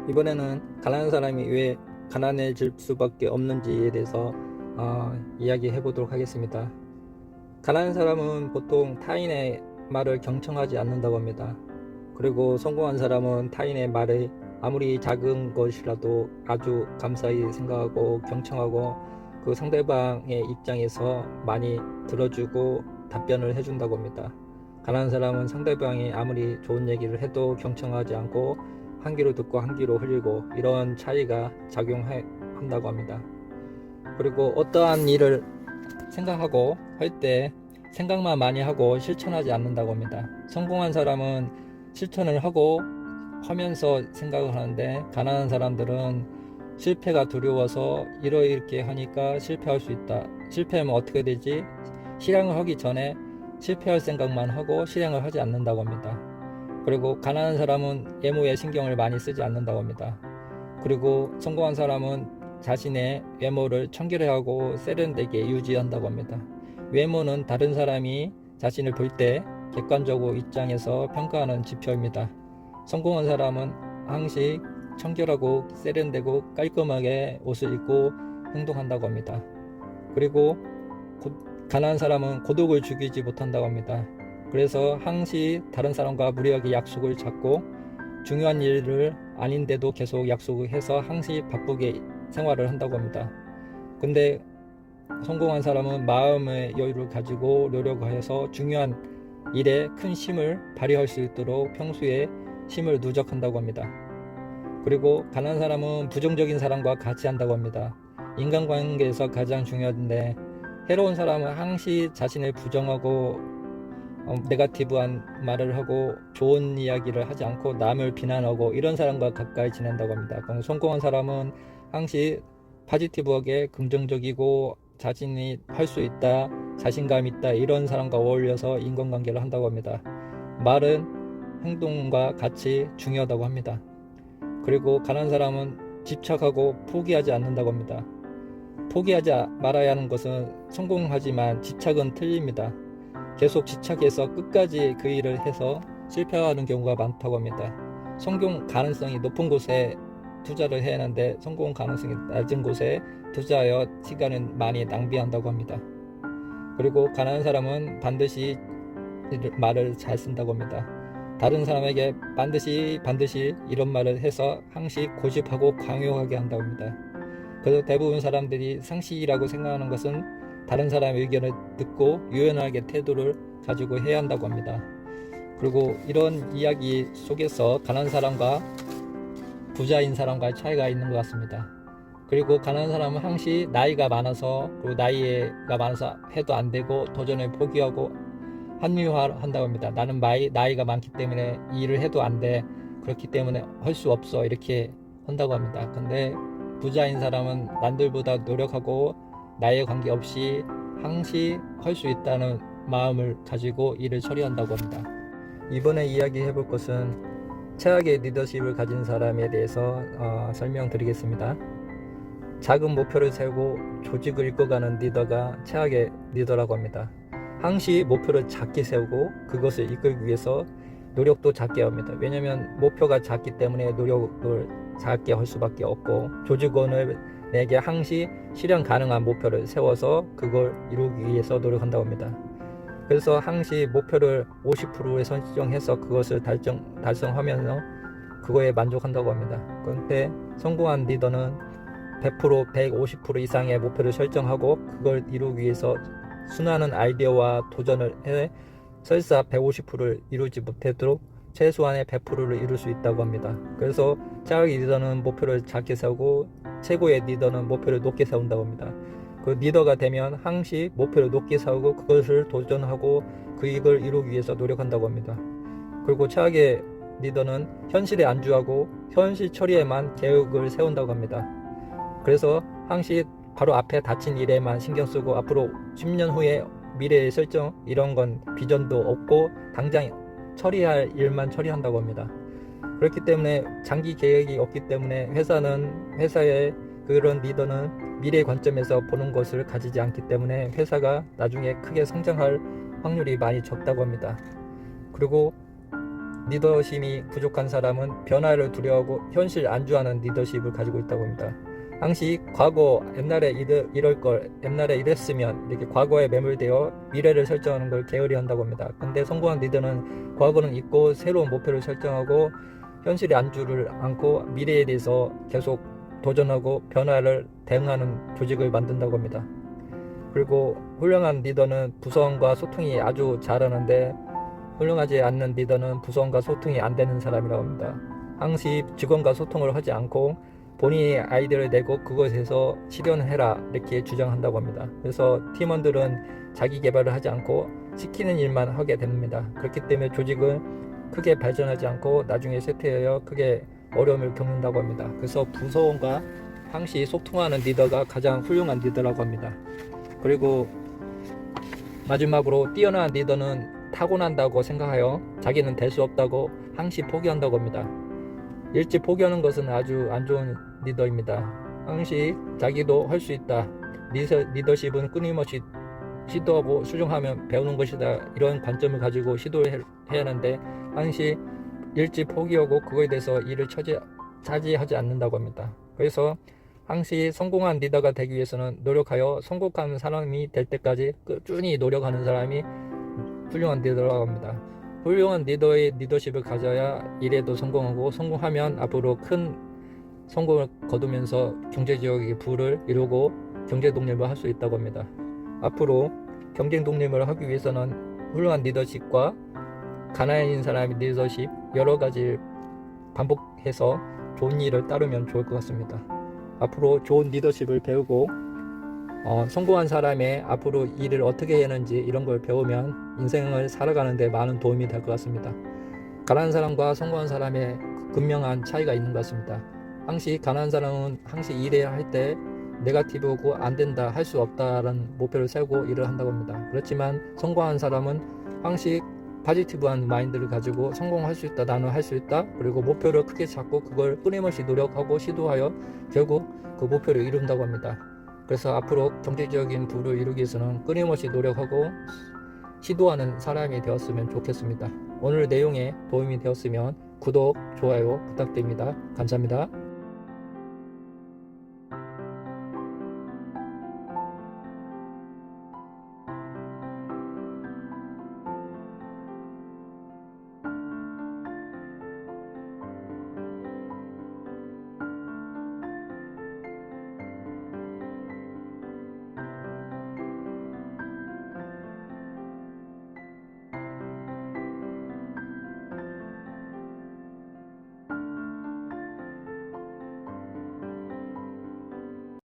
이번에는 가난한 사람이 왜 가난해질 수밖에 없는지에 대해서 이야기해 보도록 하겠습니다. 가난한 사람은 보통 타인의 말을 경청하지 않는다고 합니다. 그리고 성공한 사람은 타인의 말에 아무리 작은 것이라도 아주 감사히 생각하고 경청하고 그 상대방의 입장에서 많이 들어주고 답변을 해준다고 합니다. 가난한 사람은 상대방이 아무리 좋은 얘기를 해도 경청하지 않고 한 귀로 듣고 한 귀로 흘리고 이런 차이가 작용한다고 합니다. 그리고 어떠한 일을 생각하고 할 때 생각만 많이 하고 실천하지 않는다고 합니다. 성공한 사람은 실천을 하고 하면서 생각을 하는데, 가난한 사람들은 실패가 두려워서 이렇게 하니까 실패할 수 있다. 실패하면 어떻게 되지? 실행을 하기 전에 실패할 생각만 하고 실행을 하지 않는다고 합니다. 그리고 가난한 사람은 외모에 신경을 많이 쓰지 않는다고 합니다. 그리고 성공한 사람은 자신의 외모를 청결하고 세련되게 유지한다고 합니다. 외모는 다른 사람이 자신을 볼 때 객관적으로 입장에서 평가하는 지표입니다. 성공한 사람은 항상 청결하고 세련되고 깔끔하게 옷을 입고 행동한다고 합니다. 그리고 가난한 사람은 고독을 죽이지 못한다고 합니다. 그래서 항상 다른 사람과 무리하게 약속을 잡고 중요한 일을 아닌데도 계속 약속을 해서 항상 바쁘게 생활을 한다고 합니다. 근데 성공한 사람은 마음의 여유를 가지고 노력해서 중요한 일에 큰 힘을 발휘할 수 있도록 평소에 힘을 누적한다고 합니다. 그리고 가난한 사람은 부정적인 사람과 같이 한다고 합니다. 인간관계에서 가장 중요한데, 해로운 사람은 항상 자신을 부정하고 네거티브한 말을 하고 좋은 이야기를 하지 않고 남을 비난하고 이런 사람과 가까이 지낸다고 합니다. 그럼 성공한 사람은 항상 포지티브하게 긍정적이고 자신이 할 수 있다, 자신감 있다 이런 사람과 어울려서 인간관계를 한다고 합니다. 말은 행동과 같이 중요하다고 합니다. 그리고 가난한 사람은 집착하고 포기하지 않는다고 합니다. 포기하지 말아야 하는 것은 성공하지만 집착은 틀립니다. 계속 집착해서 끝까지 그 일을 해서 실패하는 경우가 많다고 합니다. 성공 가능성이 높은 곳에 투자를 해야 하는데 성공 가능성이 낮은 곳에 투자하여 시간을 많이 낭비한다고 합니다. 그리고 가난한 사람은 반드시 말을 잘 쓴다고 합니다. 다른 사람에게 반드시 이런 말을 해서 항상 고집하고 강요하게 한다고 합니다. 그래서 대부분 사람들이 상식이라고 생각하는 것은 다른 사람의 의견을 듣고 유연하게 태도를 가지고 해야 한다고 합니다. 그리고 이런 이야기 속에서 가난한 사람과 부자인 사람과의 차이가 있는 것 같습니다. 그리고 가난한 사람은 항상 나이가 많아서, 그리고 나이가 많아서 해도 안 되고 도전을 포기하고 합리화한다고 합니다. 나는 나이가 많기 때문에 이 일을 해도 안 돼, 그렇기 때문에 할 수 없어, 이렇게 한다고 합니다. 근데 부자인 사람은 남들보다 노력하고 나이에 관계없이 항상 할 수 있다는 마음을 가지고 일을 처리한다고 합니다. 이번에 이야기해 볼 것은 최악의 리더십을 가진 사람에 대해서 설명드리겠습니다. 작은 목표를 세우고 조직을 이끌어가는 리더가 최악의 리더라고 합니다. 항상 목표를 작게 세우고 그것을 이끌기 위해서 노력도 작게 합니다. 왜냐하면 목표가 작기 때문에 노력을 작게 할 수밖에 없고, 조직원에게 항상 실현 가능한 목표를 세워서 그걸 이루기 위해서 노력한다고 합니다. 그래서 항상 목표를 50%에 설정해서 그것을 달성하면서 그거에 만족한다고 합니다. 그런데 성공한 리더는 100%, 150% 이상의 목표를 설정하고 그걸 이루기 위해서 수많은 아이디어와 도전을 해 설사 150%를 이루지 못해도 최소한의 100%를 이룰 수 있다고 합니다. 그래서 최악의 리더는 목표를 작게 세우고 최고의 리더는 목표를 높게 세운다고 합니다. 그 리더가 되면 항상 목표를 높게 세우고 그것을 도전하고 그걸 이루기 위해서 노력한다고 합니다. 그리고 최악의 리더는 현실에 안주하고 현실 처리에만 계획을 세운다고 합니다. 그래서 항상 바로 앞에 닥친 일에만 신경 쓰고 앞으로 10년 후에 미래의 설정 이런 건 비전도 없고 당장 처리할 일만 처리한다고 합니다. 그렇기 때문에 장기 계획이 없기 때문에 회사의 그런 리더는 미래 관점에서 보는 것을 가지지 않기 때문에 회사가 나중에 크게 성장할 확률이 많이 적다고 합니다. 그리고 리더십이 부족한 사람은 변화를 두려워하고 현실 안주하는 리더십을 가지고 있다고 합니다. 항시 과거 옛날에 이럴 걸 옛날에 이랬으면 이렇게 과거에 매몰되어 미래를 설정하는 걸 게으리 한다고 합니다. 근데 성공한 리더는 과거는 잊고 새로운 목표를 설정하고 현실에 안주를 않고 미래에 대해서 계속 도전하고 변화를 대응하는 조직을 만든다고 합니다. 그리고 훌륭한 리더는 부서원과 소통이 아주 잘하는데 훌륭하지 않는 리더는 부서원과 소통이 안 되는 사람이라고 합니다. 항시 직원과 소통을 하지 않고 본인이 아이디어를 내고 그것에서 실현해라 이렇게 주장한다고 합니다. 그래서 팀원들은 자기 개발을 하지 않고 시키는 일만 하게 됩니다. 그렇기 때문에 조직은 크게 발전하지 않고 나중에 쇠퇴하여 크게 어려움을 겪는다고 합니다. 그래서 부서원과 항시 소통하는 리더가 가장 훌륭한 리더라고 합니다. 그리고 마지막으로 뛰어난 리더는 타고난다고 생각하여 자기는 될 수 없다고 항시 포기한다고 합니다. 일찍 포기하는 것은 아주 안 좋은 리더입니다. 항시 자기도 할 수 있다. 리더십은 끊임없이 시도하고 수정하면 배우는 것이다. 이런 관점을 가지고 시도를 해야 하는데 항시 일찍 포기하고 그거에 대해서 일을 차지하지 않는다고 합니다. 그래서 항시 성공한 리더가 되기 위해서는 노력하여 성공한 사람이 될 때까지 꾸준히 노력하는 사람이 훌륭한 리더라고 합니다. 훌륭한 리더의 리더십을 가져야 일에도 성공하고 성공하면 앞으로 큰 성공을 거두면서 경제적인 부를 이루고 경제 독립을 할 수 있다고 합니다. 앞으로 경쟁 독립을 하기 위해서는 훌륭한 리더십과 가난인 사람의 리더십 여러 가지 반복해서 좋은 일을 따르면 좋을 것 같습니다. 앞으로 좋은 리더십을 배우고 성공한 사람의 앞으로 일을 어떻게 해야 하는지 이런 걸 배우면 인생을 살아가는 데 많은 도움이 될 것 같습니다. 가난한 사람과 성공한 사람의 극명한 차이가 있는 것 같습니다. 항시 가난한 사람은 항시 일을 할 때 네거티브고 안 된다, 할 수 없다라는 목표를 세우고 일을 한다고 합니다. 그렇지만 성공한 사람은 항시 포지티브한 마인드를 가지고 성공할 수 있다, 나는 할 수 있다, 그리고 목표를 크게 잡고 그걸 끊임없이 노력하고 시도하여 결국 그 목표를 이룬다고 합니다. 그래서 앞으로 경제적인 부를 이루기 위해서는 끊임없이 노력하고 시도하는 사람이 되었으면 좋겠습니다. 오늘 내용에 도움이 되었으면 구독, 좋아요 부탁드립니다. 감사합니다.